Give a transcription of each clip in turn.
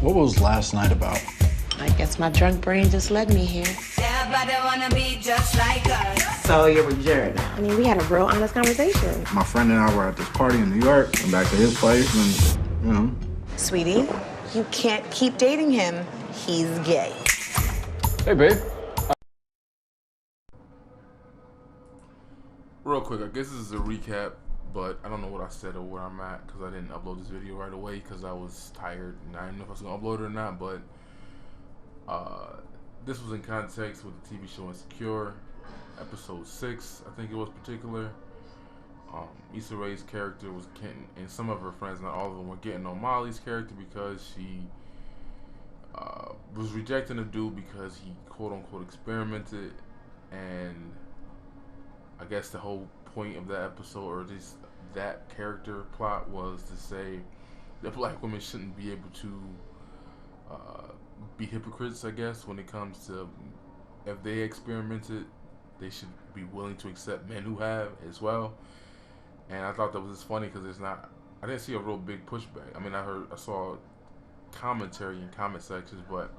What was last night about? I guess my drunk brain just led me here. Everybody wanna be just like us. So you're with Jared now. I mean, we had a real honest conversation. My friend and I were at this party in New York. Went back to his place and, Sweetie, you can't keep dating him. He's gay. Hey, babe. Real quick, I guess this is a recap, but I don't know what I said or where I'm at because I didn't upload this video right away because I was tired and I didn't know if I was going to upload it or not, but this was in context with the TV show Insecure, episode 6, I think it was particular. Issa Rae's character was getting, and some of her friends, not all of them, were getting on Molly's character because she was rejecting a dude because he quote-unquote experimented, and I guess the whole point of that episode, or just that character plot, was to say that black women shouldn't be able to be hypocrites, I guess, when it comes to if they experimented, they should be willing to accept men who have as well. And I thought that was just funny because I didn't see a real big pushback. I mean, I saw commentary in comment sections, but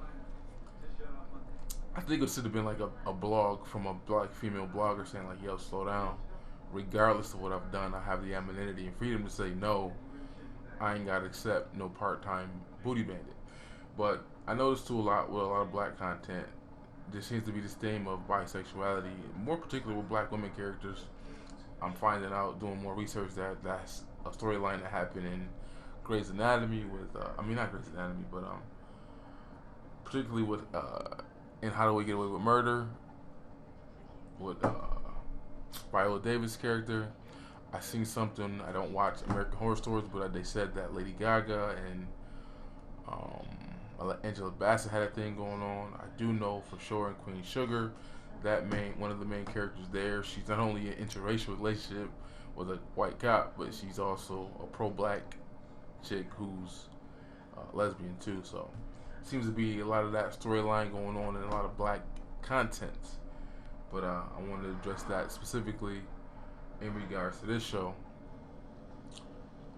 I think it should have been like a blog from a black female blogger saying like, yo, slow down. Regardless of what I've done, I have the anonymity and freedom to say, no, I ain't got to accept no part-time booty bandit. But I noticed too with a lot of black content, there seems to be this theme of bisexuality, more particularly with black women characters. I'm finding out, doing more research, that that's a storyline that happened in Grey's Anatomy with, not Grey's Anatomy, but particularly with, in How Do We Get Away with Murder, with Viola Davis' character. I seen something, I don't watch American Horror Stories, but they said that Lady Gaga and Angela Bassett had a thing going on. I do know for sure in Queen Sugar, one of the main characters there, she's not only in an interracial relationship with a white cop, but she's also a pro-black chick who's lesbian too. So seems to be a lot of that storyline going on in a lot of black content. But I wanted to address that specifically in regards to this show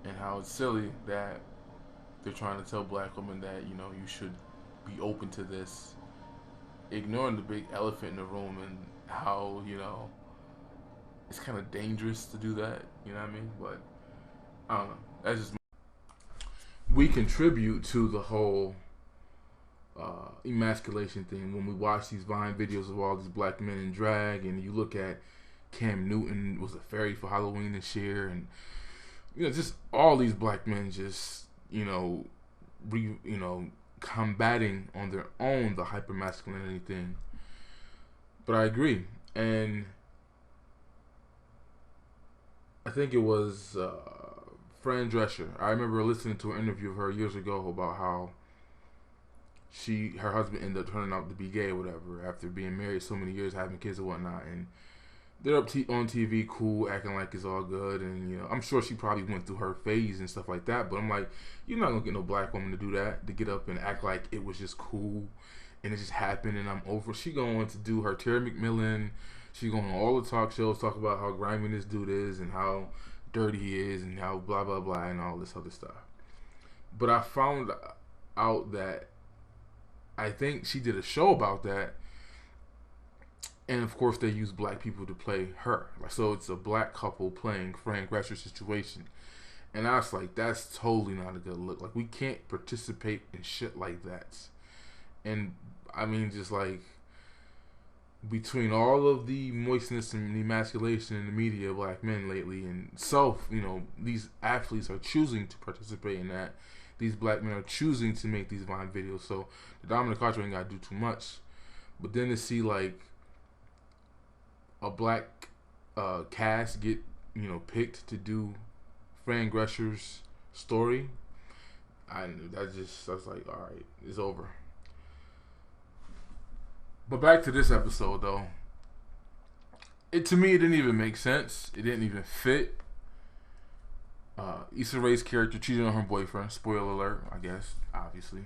and how it's silly that they're trying to tell black women that, you should be open to this, ignoring the big elephant in the room and how, it's kind of dangerous to do that, you know what I mean? But I don't know. That's just we contribute to the whole emasculation thing when we watch these Vine videos of all these black men in drag, and you look at Cam Newton was a fairy for Halloween this year, and just all these black men just combating on their own the hypermasculinity thing. But I agree, and I think it was Fran Drescher. I remember listening to an interview of her years ago about how her husband ended up turning out to be gay or whatever after being married so many years, having kids and whatnot, and they're on TV, cool, acting like it's all good, and I'm sure she probably went through her phase and stuff like that. But I'm like, you're not gonna get no black woman to do that, to get up and act like it was just cool and it just happened and I'm over. She going to do her Terry McMillan. She going on all the talk shows, talk about how grimy this dude is and how dirty he is and how blah blah blah and all this other stuff. But I found out that I think she did a show about that. And of course, they use black people to play her. So it's a black couple playing Fran Drescher's situation. And I was like, that's totally not a good look. Like, we can't participate in shit like that. And I mean, just like, between all of the moistness and emasculation in the media of black men lately, and these athletes are choosing to participate in that. These black men are choosing to make these Vine videos. So the Dominic Carter ain't got to do too much. But then to see, like, a black cast get picked to do Fran Drescher's story, I was like, all right, it's over. But back to this episode though, to me it didn't even make sense. It didn't even fit. Issa Rae's character cheated on her boyfriend. Spoiler alert, I guess, obviously.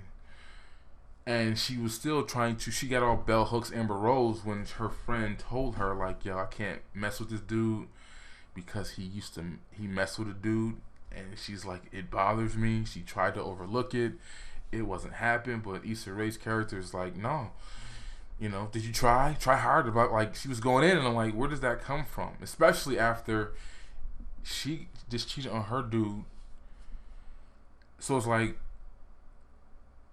And she was still she got all bell hooks, Amber Rose, when her friend told her, like, yo, I can't mess with this dude because he messed with a dude. And she's like, it bothers me. She tried to overlook it. it wasn't happening. But Issa Rae's character is like, no, you know, did you try harder? About like she was going in, and I'm like, where does that come from? Especially after she just cheated on her dude. So it's like,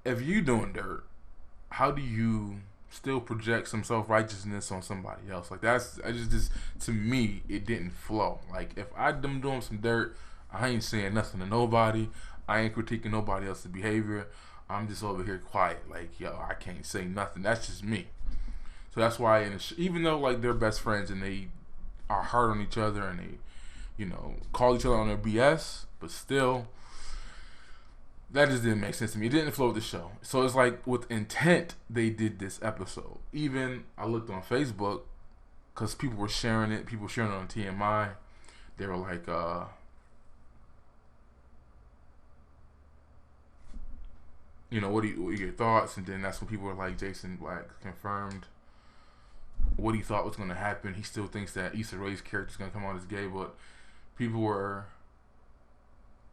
if you doing dirt, how do you still project some self-righteousness on somebody else? Like that's just to me, it didn't flow. Like if I'm doing some dirt, I ain't saying nothing to nobody. I ain't critiquing nobody else's behavior. I'm just over here quiet. Like, yo, I can't say nothing. That's just me. So that's why, even though like they're best friends and they are hard on each other and they, you know, call each other on their BS, but still, that just didn't make sense to me. It didn't flow with the show. So it's like with intent, they did this episode. Even I looked on Facebook because people were sharing it. People were sharing it on TMI. They were like, you know, what are your thoughts? And then that's when people were like, Jason Black confirmed what he thought was going to happen. He still thinks that Issa Rae's character is going to come out as gay, but people were,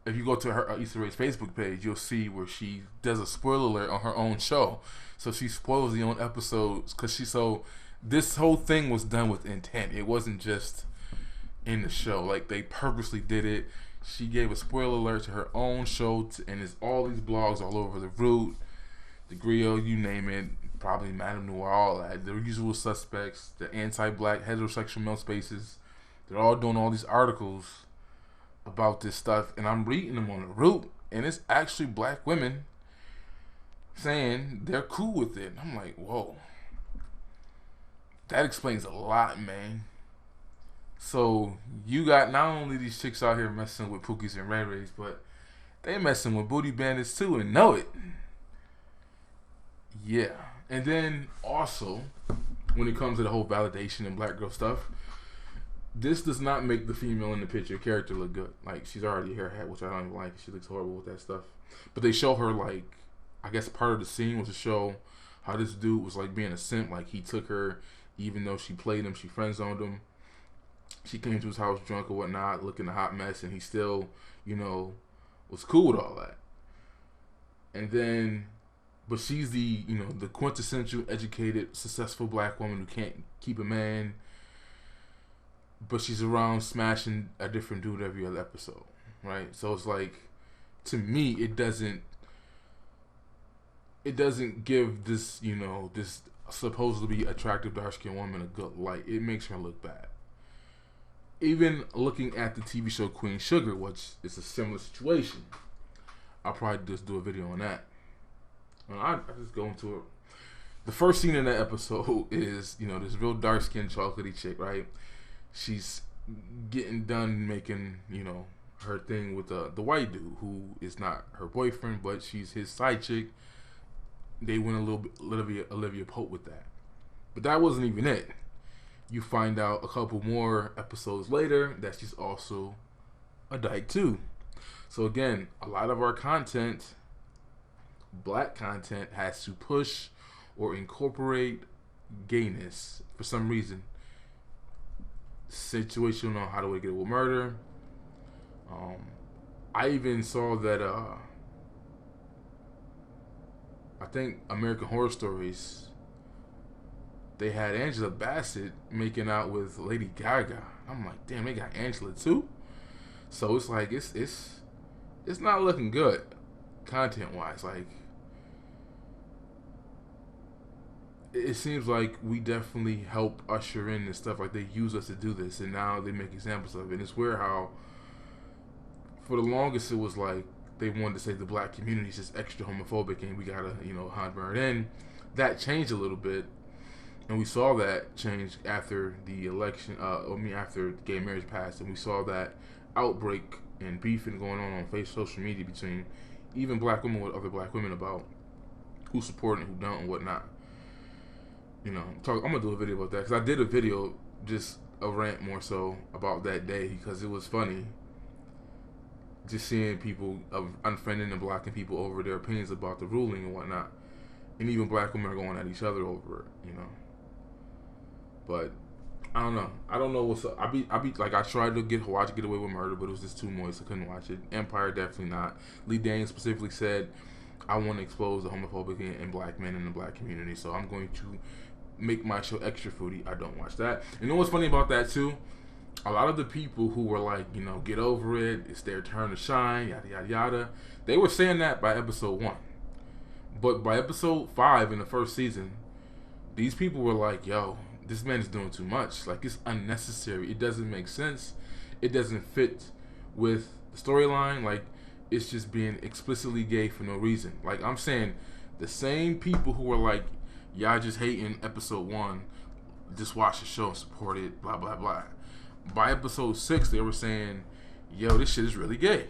if you go to her Issa Rae's Facebook page, you'll see where she does a spoiler alert on her own show. So she spoils the own episodes because this whole thing was done with intent. It wasn't just in the show. Like they purposely did it. She gave a spoiler alert to her own show, and there's all these blogs all over, The Root, The Griot, you name it, probably Madame Noir, all that, The Usual Suspects, the anti-black heterosexual male spaces. They're all doing all these articles about this stuff, and I'm reading them on The Root, and it's actually black women saying they're cool with it. And I'm like, whoa. That explains a lot, man. So you got not only these chicks out here messing with Pookies and Ray Rays, but they messing with booty bandits too and know it. Yeah. And then also, when it comes to the whole validation and black girl stuff, this does not make the female in the picture character look good. Like, she's already a hairhead, which I don't even like. She looks horrible with that stuff. But they show her, like, I guess part of the scene was to show how this dude was like being a simp. Like, he took her, even though she played him, she friend-zoned him. She came to his house drunk or whatnot, looking a hot mess, and he still, you know, was cool with all that. And then, but she's the, you know, the quintessential educated, successful black woman who can't keep a man, but she's around smashing a different dude every other episode, right? So it's like, to me, it doesn't give this, you know, this supposedly attractive dark-skinned woman a good light. It makes her look bad. Even looking at the TV show Queen Sugar, which is a similar situation, I'll probably just do a video on that. And I just go into it. The first scene in that episode is, you know, this real dark-skinned chocolatey chick, right? She's getting done making, you know, her thing with the white dude who is not her boyfriend, but she's his side chick. They went a little bit Olivia Pope with that. But that wasn't even it. You find out a couple more episodes later that she's also a dyke too. So again, a lot of our content, black content, has to push or incorporate gayness for some reason. Situation on How to Get Away with Murder. I even saw that I think American Horror Stories, they had Angela Bassett making out with Lady Gaga. I'm like, damn, they got Angela too. So it's like it's not looking good, content wise. Like, it seems like we definitely help usher in and stuff. Like, they use us to do this, and now they make examples of it. And it's weird how, for the longest, it was like they wanted to say the black community is just extra homophobic and we gotta, you know, hammer it in. That changed a little bit. And we saw that change after the election, after gay marriage passed, and we saw that outbreak and beefing going on social media between even black women with other black women about who support and who don't and whatnot. You know, I'm gonna do a video about that because I did a video, just a rant more so about that day because it was funny. Just seeing people unfriending and blocking people over their opinions about the ruling and whatnot, and even black women are going at each other over it. You know. But I don't know. I don't know what's up. I be like, I tried to watch Get Away with Murder, but it was just too moist. I couldn't watch it. Empire, definitely not. Lee Daniels specifically said I want to expose the homophobic in black men in the black community, so I'm going to make my show extra foodie. I don't watch that. And you know what's funny about that too? A lot of the people who were like, get over it, it's their turn to shine, yada yada yada, they were saying that by episode 1. But by episode 5 in the first season, these people were like, yo, this man is doing too much. Like, it's unnecessary. It doesn't make sense. It doesn't fit with the storyline. Like, it's just being explicitly gay for no reason. Like, I'm saying, the same people who were like, y'all just hating episode 1, just watch the show and support it, blah, blah, blah. By episode 6, they were saying, yo, this shit is really gay.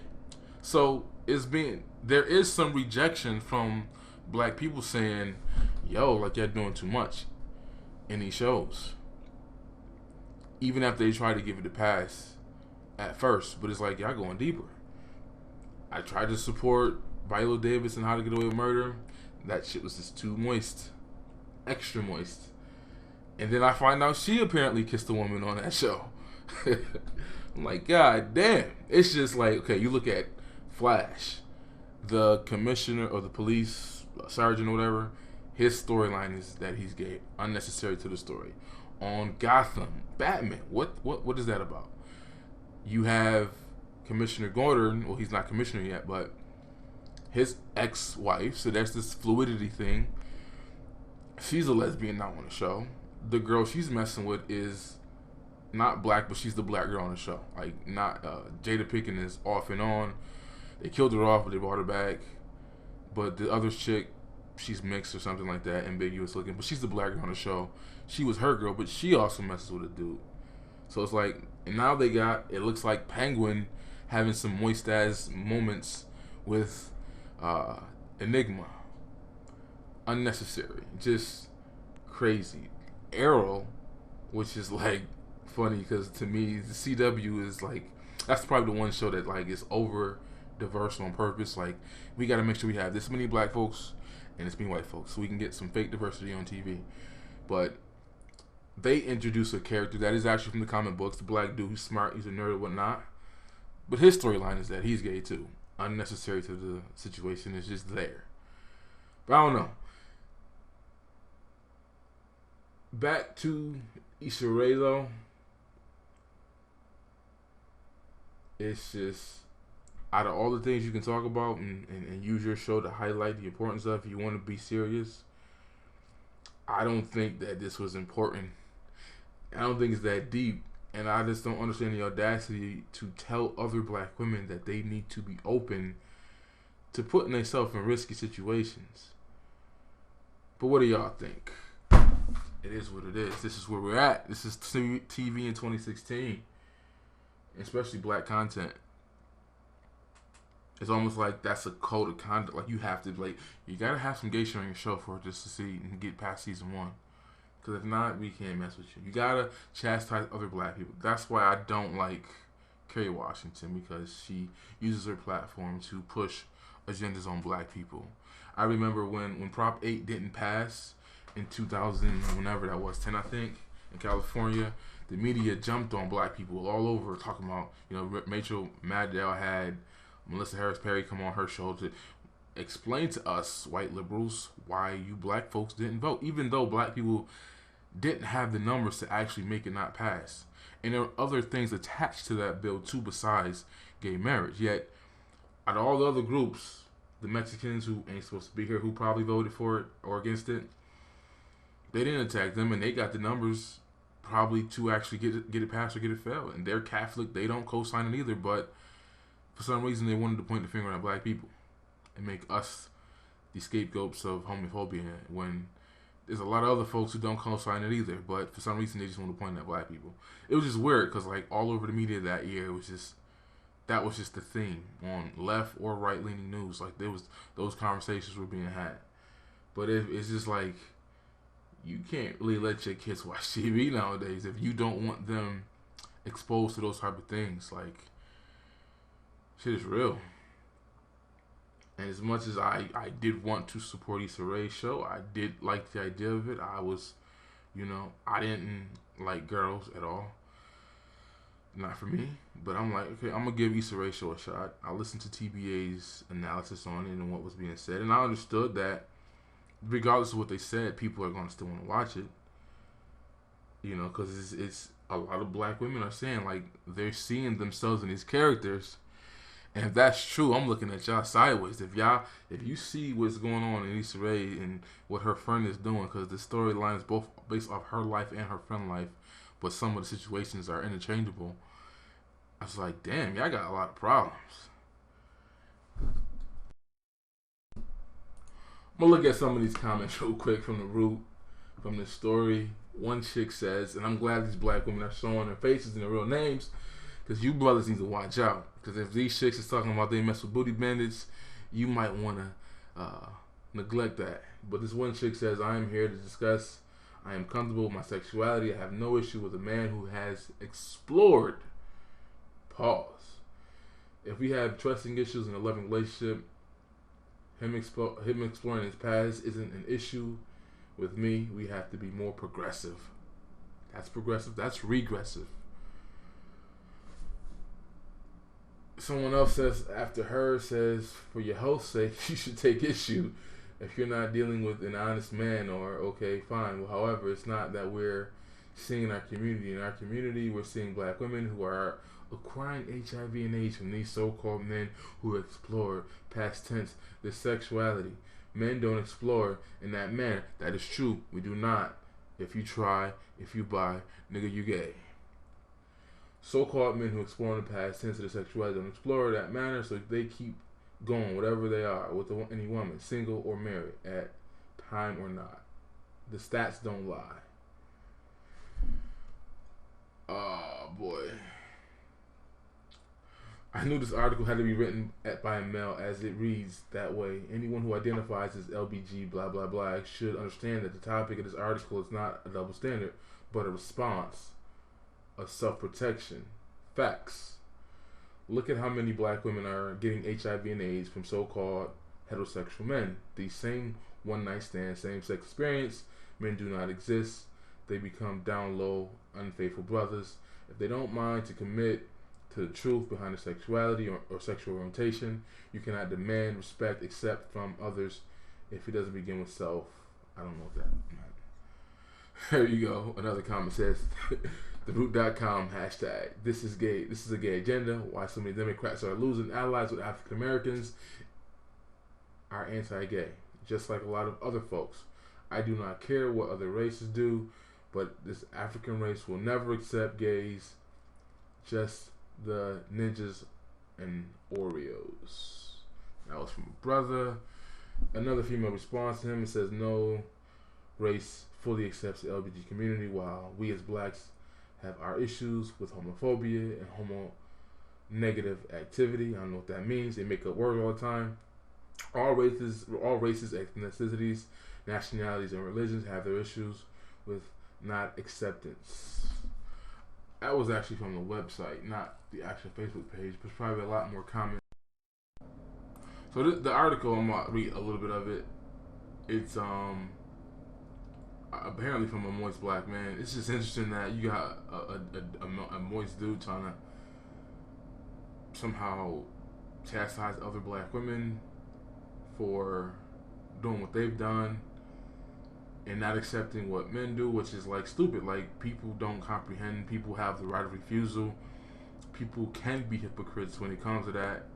So, there is some rejection from black people saying, yo, like, you're doing too much in these shows. Even after they try to give it a pass at first, but it's like, y'all going deeper. I tried to support Viola Davis and How to Get Away with Murder. That shit was just too moist. Extra moist. And then I find out she apparently kissed a woman on that show. I'm like, God damn. It's just like, okay, you look at Flash, the commissioner or the police sergeant or whatever, his storyline is that he's gay, unnecessary to the story. On Gotham, Batman, what is that about? You have Commissioner Gordon, well, he's not commissioner yet, but his ex-wife, so there's this fluidity thing. She's a lesbian now on the show. The girl she's messing with is not black, but she's the black girl on the show. Like, not Jada Pinkett is off and on. They killed her off, but they brought her back. But the other chick, she's mixed or something like that, ambiguous looking, but she's the black girl on the show. She was her girl, but she also messes with a dude. So it's like, and now they got, it looks like Penguin having some moist ass moments with Enigma. Unnecessary. Just crazy. Arrow, which is like funny because to me, the CW is like, that's probably the one show that like is over diverse on purpose. Like, we got to make sure we have this many black folks and this many white folks so we can get some fake diversity on TV. But they introduce a character that is actually from the comic books, the black dude who's smart, he's a nerd or whatnot. But his storyline is that he's gay too. Unnecessary to the situation, it's just there. But I don't know. Back to Issa Rae though. It's just, out of all the things you can talk about and use your show to highlight the importance of, if you want to be serious, I don't think that this was important. I don't think it's that deep. And I just don't understand the audacity to tell other black women that they need to be open to putting themselves in risky situations. But what do y'all think? It is what it is. This is where we're at. This is TV in 2016. Especially black content. It's almost like that's a code of conduct. Like, you have to, like, you gotta have some gay shit on your show for it just to see and get past season 1. Because if not, we can't mess with you. You gotta chastise other black people. That's why I don't like Kerry Washington, because she uses her platform to push agendas on black people. I remember when Prop 8 didn't pass in 2000, whenever that was, 10 I think, in California, the media jumped on black people all over, talking about, Rachel Maddow had Melissa Harris Perry come on her show to explain to us white liberals why you black folks didn't vote, even though black people didn't have the numbers to actually make it not pass. And there are other things attached to that bill too besides gay marriage. Yet, out of all the other groups, the Mexicans who ain't supposed to be here, who probably voted for it or against it, they didn't attack them, and they got the numbers probably to actually get it passed or get it failed. And they're Catholic, they don't co-sign it either, but for some reason they wanted to point the finger at black people and make us the scapegoats of homophobia, when there's a lot of other folks who don't co-sign it either, but for some reason they just want to point at black people. It was just weird because, like, all over the media that year, that was just the theme on left or right-leaning news. Like, those conversations were being had. But it's just like, you can't really let your kids watch TV nowadays if you don't want them exposed to those type of things. Like, shit is real. And as much as I did want to support Issa Rae's show, I did like the idea of it. I was, I didn't like girls at all. not for me. But I'm like, okay, I'm gonna give Issa Rae Show a shot. I listened to TBA's analysis on it and what was being said, and I understood that regardless of what they said, people are gonna still want to watch it. You know, because it's a lot of black women are saying like they're seeing themselves in these characters. And if that's true, I'm looking at y'all sideways. If you see what's going on in Issa Rae and what her friend is doing, because the storyline is both based off her life and her friend life, but some of the situations are interchangeable. I was like, damn, y'all got a lot of problems. I'm gonna look at some of these comments real quick from the root, from the story. One chick says, and I'm glad these black women are showing their faces and their real names, because you brothers need to watch out. Because if these chicks is talking about they mess with booty bandits, you might want to neglect that. But this one chick says, I am here to discuss. I am comfortable with my sexuality. I have no issue with a man who has explored. Pause. If we have trusting issues in a loving relationship, him exploring his past isn't an issue with me. We have to be more progressive. That's progressive. That's regressive. Someone else says, after her, says, for your host's sake, you should take issue if you're not dealing with an honest man, or, okay, fine. Well, however, it's not that we're seeing in our community. In our community, we're seeing black women who are acquiring HIV and AIDS from these so-called men who explore, past tense, their sexuality. Men don't explore in that manner. That is true. We do not. If you try, if you buy, nigga, you gay. So-called men who explore in the past tense of their sexuality don't explore that manner, so they keep going, whatever they are, with any woman, single or married, at time or not. The stats don't lie. Oh, boy. I knew this article had to be written by a male, as it reads that way. Anyone who identifies as LBG blah blah blah should understand that the topic of this article is not a double standard, but a response, a self-protection. Facts. Look at how many black women are getting HIV and AIDS from so-called heterosexual men. These same one-night stand, same-sex experience, men do not exist. They become down low, unfaithful brothers. If they don't mind to commit to the truth behind their sexuality or sexual orientation, you cannot demand respect except from others if it doesn't begin with self. I don't know what that meant. There you go. Another comment says, theroot.com hashtag, this is gay. This is a gay agenda. Why so many Democrats are losing allies with African Americans are anti-gay, just like a lot of other folks. I do not care what other races do, but this African race will never accept gays, just the ninjas and Oreos. That was from a brother. Another female responds to him and says, no race fully accepts the LGBT community, while we as blacks have our issues with homophobia and homo-negative activity. I don't know what that means. They make up words all the time. All races, ethnicities, nationalities, and religions have their issues with not acceptance. That was actually from the website, not the actual Facebook page, but probably a lot more comments. So the article, I'm gonna read a little bit of it. It's apparently from a moist black man. It's just interesting that you got a moist dude trying to somehow chastise other black women for doing what they've done and not accepting what men do, which is like stupid. Like, people don't comprehend. People have the right of refusal. People can be hypocrites when it comes to that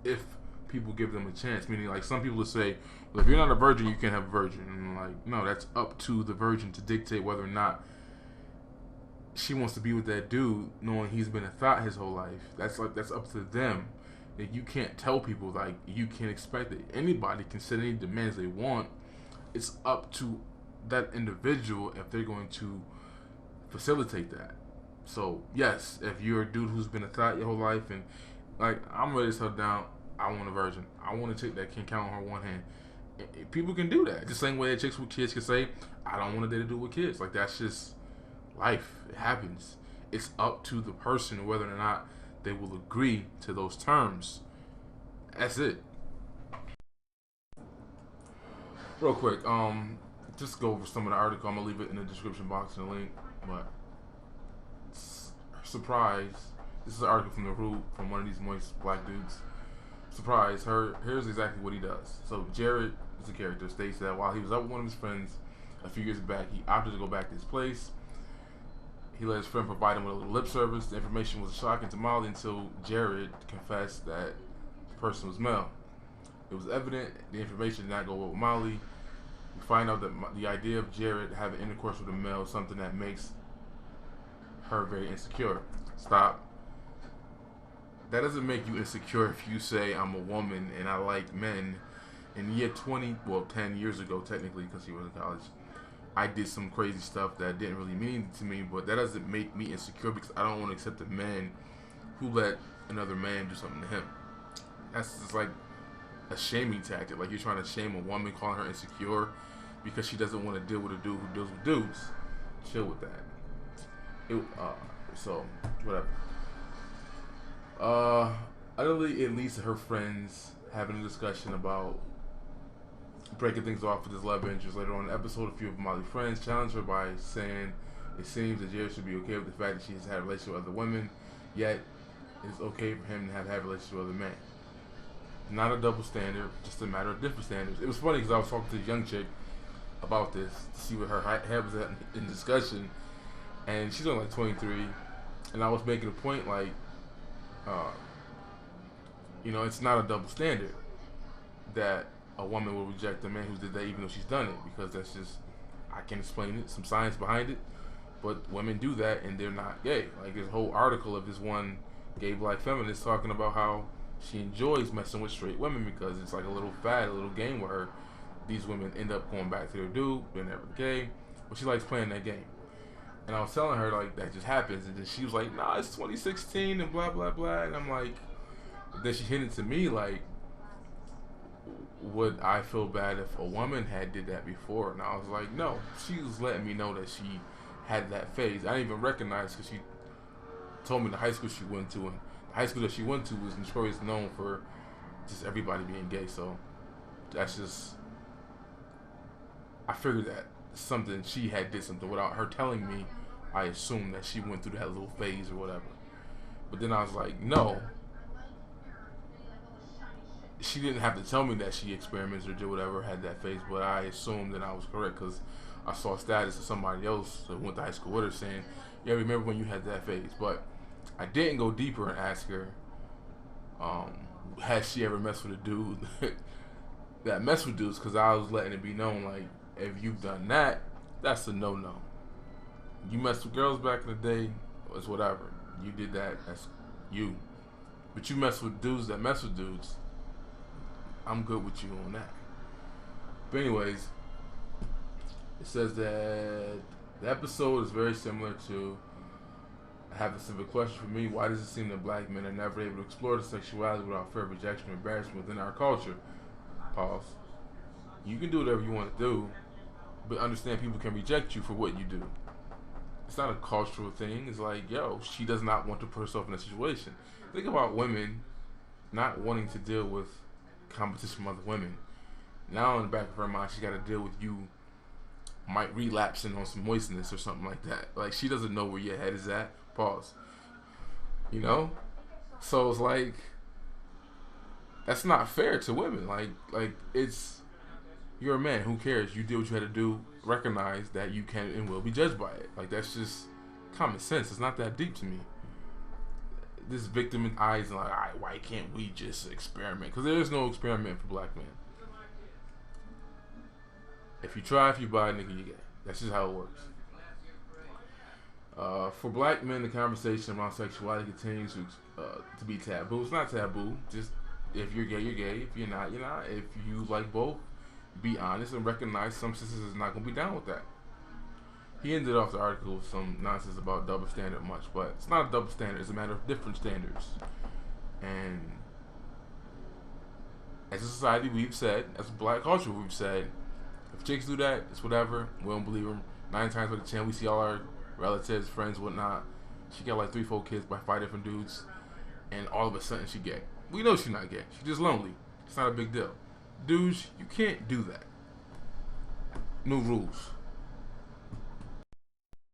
if people give them a chance. Meaning, like, some people will say, well, if you're not a virgin, you can't have a virgin. And I'm like, no, that's up to the virgin to dictate whether or not she wants to be with that dude, knowing he's been a thought his whole life. That's up to them. Like, you can't tell people, like, you can't expect it. Anybody can set any demands they want. It's up to that individual if they're going to facilitate that. So yes, if you're a dude who's been a thought your whole life and like, I'm ready to settle down, I want a virgin. I want a chick that can count on her one hand. People can do that. The same way that chicks with kids can say, I don't want to date a dude with kids. Like, that's just life. It happens. It's up to the person whether or not they will agree to those terms. That's it. Real quick, just go over some of the article. I'm gonna leave it in the description box and the link. But surprise. This is an article from The Root, from one of these moist black dudes. Surprise, here's exactly what he does. So Jared, is a character, states that while he was up with one of his friends a few years back, he opted to go back to his place. He let his friend provide him with a little lip service. The information was shocking to Molly until Jared confessed that the person was male. It was evident the information did not go well with Molly. We find out that the idea of Jared having intercourse with a male is something that makes her very insecure. Stop. That doesn't make you insecure if you say, I'm a woman and I like men. In year 10 years ago, technically, because he was in college, I did some crazy stuff that didn't really mean anything to me, but that doesn't make me insecure because I don't want to accept a man who let another man do something to him. That's just like a shaming tactic. Like you're trying to shame a woman, calling her insecure because she doesn't want to deal with a dude who deals with dudes. Chill with that. So, whatever. Utterly, it leads to her friends having a discussion about breaking things off with his love interest. Later on in the episode, a few of Molly's friends challenge her by saying it seems that Jared should be okay with the fact that she has had a relationship with other women, yet it's okay for him to have had a relationship with other men. Not a double standard, just a matter of different standards. It was funny because I was talking to this young chick about this to see what her head was at in discussion, and she's only like 23, and I was making a point like, it's not a double standard that a woman will reject a man who did that even though she's done it, because that's just, I can't explain it, some science behind it, but women do that and they're not gay. Like there's a whole article of this one gay black feminist talking about how she enjoys messing with straight women because it's like a little fad, a little game with her. These women end up going back to their dude, they're never gay, but she likes playing that game. And I was telling her like that just happens, and then she was like, nah, it's 2016 and blah blah blah, and I'm like, then she hinted to me like, would I feel bad if a woman had did that before? And I was like, no. She was letting me know that she had that phase. I didn't even recognize because she told me the high school she went to, and the high school that she went to was notorious known for just everybody being gay. So that's just, I figured that something she had did something without her telling me. I assumed that she went through that little phase or whatever. But then I was like, no. She didn't have to tell me that she experiments or did whatever, had that phase, but I assumed that I was correct because I saw a status of somebody else that went to high school with her saying, yeah, remember when you had that phase? But I didn't go deeper and ask her, has she ever messed with a dude that messed with dudes, because I was letting it be known, like, if you've done that, that's a no-no. You messed with girls back in the day, it's whatever. You did that, that's you. But you mess with dudes that mess with dudes, I'm good with you on that. But anyways, it says that the episode is very similar to, I have a simple question for me, why does it seem that black men are never able to explore the sexuality without fear of rejection or embarrassment within our culture? Pause. You can do whatever you want to do, but understand people can reject you for what you do. It's not a cultural thing. It's like, yo, she does not want to put herself in a situation. Think about women not wanting to deal with competition from other women. Now in the back of her mind, she got to deal with you might relapsing on some moistness or something like that. Like, she doesn't know where your head is at. Pause. You know? So it's like, that's not fair to women. Like it's, you're a man. Who cares? You did what you had to do. Recognize that you can and will be judged by it. Like, that's just common sense. It's not that deep to me. This victim in eyes and like, all right, why can't we just experiment? Because there is no experiment for black men. If you try, if you buy, nigga, you get. That's just how it works. For black men, the conversation around sexuality continues to be taboo. It's not taboo. Just if you're gay, you're gay. If you're not, you're not. If you like both, be honest and recognize some sisters is not going to be down with that. He ended off the article with some nonsense about double standard much, but it's not a double standard. It's a matter of different standards. And as a society, we've said, as a black culture, we've said, if chicks do that, it's whatever. We don't believe them. 9 times out of 10, we see all our relatives, friends, whatnot. She got like 3-4 kids by 5 different dudes, and all of a sudden she gay. We know she's not gay. She's just lonely. It's not a big deal. Dudes, you can't do that. No rules.